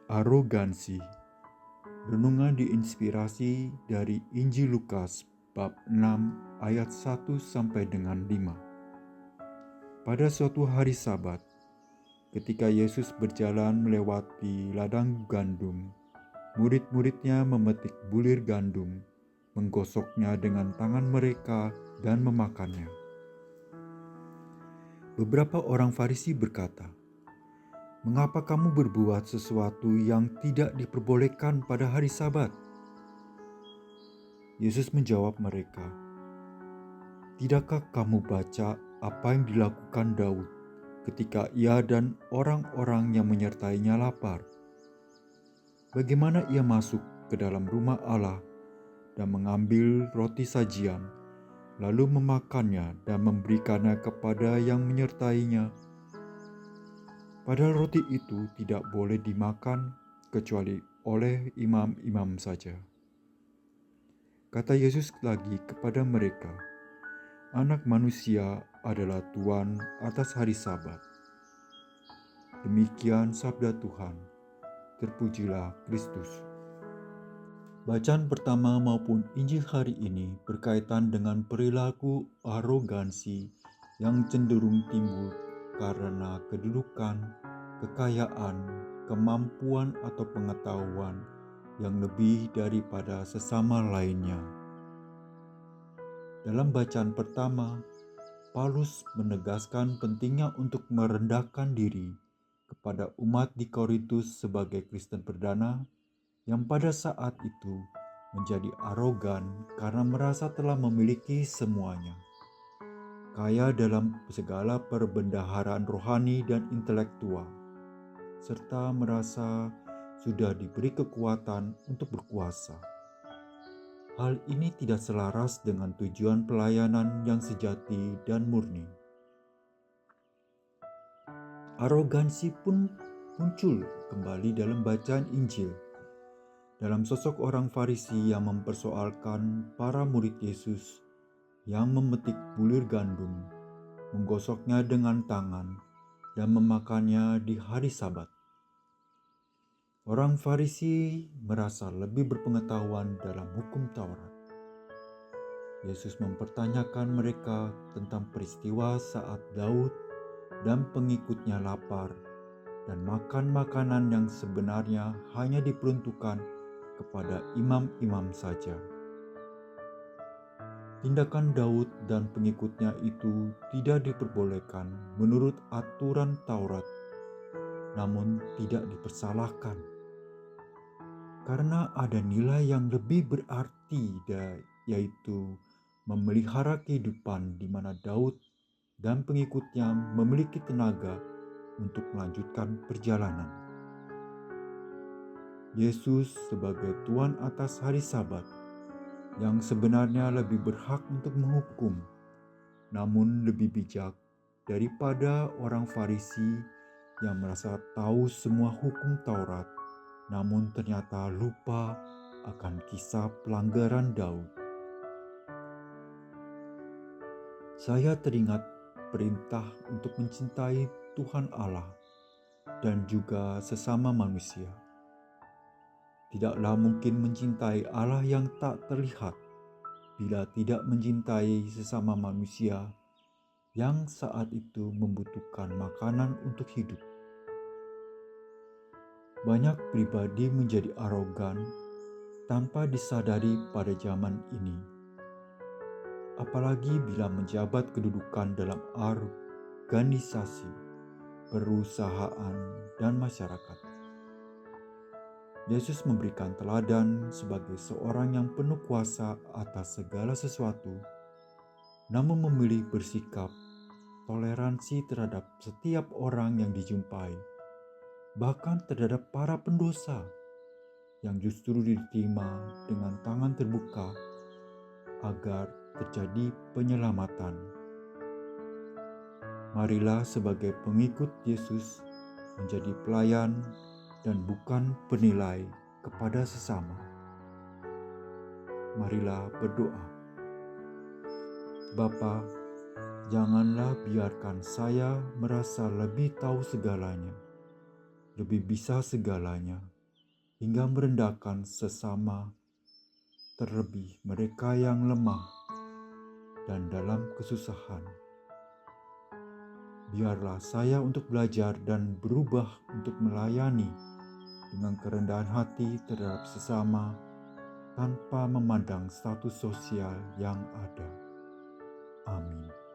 Arogansi. Renungan diinspirasi dari Injil Lukas bab 6 ayat 1 sampai dengan 5. Pada suatu hari Sabat, ketika Yesus berjalan melewati ladang gandum, murid-muridnya memetik bulir gandum, menggosoknya dengan tangan mereka dan memakannya. Beberapa orang Farisi berkata, "Mengapa kamu berbuat sesuatu yang tidak diperbolehkan pada hari Sabat?" Yesus menjawab mereka, "Tidakkah kamu baca apa yang dilakukan Daud ketika ia dan orang-orang yang menyertainya lapar? Bagaimana ia masuk ke dalam rumah Allah dan mengambil roti sajian, lalu memakannya dan memberikannya kepada yang menyertainya. Padahal roti itu tidak boleh dimakan kecuali oleh imam-imam saja." Kata Yesus lagi kepada mereka, "Anak manusia adalah Tuhan atas hari Sabat." Demikian sabda Tuhan. Terpujilah Kristus. Bacaan pertama maupun Injil hari ini berkaitan dengan perilaku arogansi yang cenderung timbul karena kedudukan, kekayaan, kemampuan atau pengetahuan yang lebih daripada sesama lainnya. Dalam bacaan pertama, Paulus menegaskan pentingnya untuk merendahkan diri kepada umat di Korintus sebagai Kristen perdana yang pada saat itu menjadi arogan karena merasa telah memiliki semuanya, kaya dalam segala perbendaharaan rohani dan intelektual, serta merasa sudah diberi kekuatan untuk berkuasa. Hal ini tidak selaras dengan tujuan pelayanan yang sejati dan murni. Arogansi pun muncul kembali dalam bacaan Injil, dalam sosok orang Farisi yang mempersoalkan para murid Yesus yang memetik bulir gandum, menggosoknya dengan tangan, dan memakannya di hari Sabat. Orang Farisi merasa lebih berpengetahuan dalam hukum Taurat. Yesus mempertanyakan mereka tentang peristiwa saat Daud dan pengikutnya lapar dan makan makanan yang sebenarnya hanya diperuntukkan kepada imam-imam saja. Tindakan Daud dan pengikutnya itu tidak diperbolehkan menurut aturan Taurat, namun tidak dipersalahkan, karena ada nilai yang lebih berarti, yaitu memelihara kehidupan di mana Daud dan pengikutnya memiliki tenaga untuk melanjutkan perjalanan. Yesus sebagai Tuhan atas hari Sabat yang sebenarnya lebih berhak untuk menghukum, namun lebih bijak daripada orang Farisi yang merasa tahu semua hukum Taurat, namun ternyata lupa akan kisah pelanggaran Daud. Saya teringat perintah untuk mencintai Tuhan Allah dan juga sesama manusia. Tidaklah mungkin mencintai Allah yang tak terlihat bila tidak mencintai sesama manusia yang saat itu membutuhkan makanan untuk hidup. Banyak pribadi menjadi arogan tanpa disadari pada zaman ini, apalagi bila menjabat kedudukan dalam organisasi, perusahaan, dan masyarakat. Yesus memberikan teladan sebagai seorang yang penuh kuasa atas segala sesuatu, namun memilih bersikap toleransi terhadap setiap orang yang dijumpai, bahkan terhadap para pendosa yang justru diterima dengan tangan terbuka agar terjadi penyelamatan. Marilah sebagai pengikut Yesus menjadi pelayan dan bukan penilai kepada sesama. Marilah berdoa. Bapa, janganlah biarkan saya merasa lebih tahu segalanya, lebih bisa segalanya, hingga merendahkan sesama, terlebih mereka yang lemah dan dalam kesusahan. Biarlah saya untuk belajar dan berubah untuk melayani dengan kerendahan hati terhadap sesama tanpa memandang status sosial yang ada. Amin.